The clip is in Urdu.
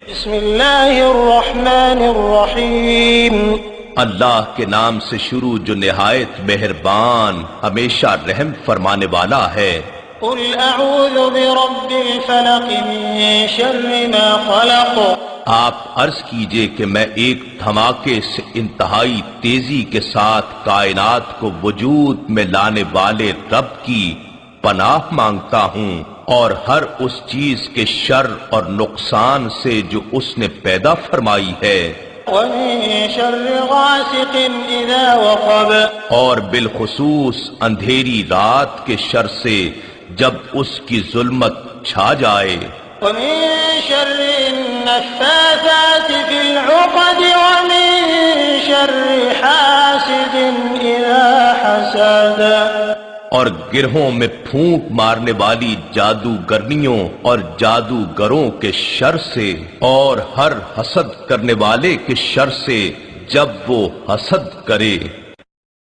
بسم اللہ الرحمن الرحیم، اللہ کے نام سے شروع جو نہایت مہربان ہمیشہ رحم فرمانے والا ہے۔ قل اعوذ برب الفلق من شر ما خلق۔ آپ عرض کیجئے کہ میں ایک دھماکے سے انتہائی تیزی کے ساتھ کائنات کو وجود میں لانے والے رب کی پناہ مانگتا ہوں، اور ہر اس چیز کے شر اور نقصان سے جو اس نے پیدا فرمائی ہے، ومن شر غاسق اذا وقب۔ اور بالخصوص اندھیری رات کے شر سے جب اس کی ظلمت چھا جائے، ومن شر النفاثات في العقد ومن شر حاسد اذا حسد۔ اور گرہوں میں پھونک مارنے والی جادوگرنیوں اور جادوگروں کے شر سے، اور ہر حسد کرنے والے کے شر سے جب وہ حسد کرے۔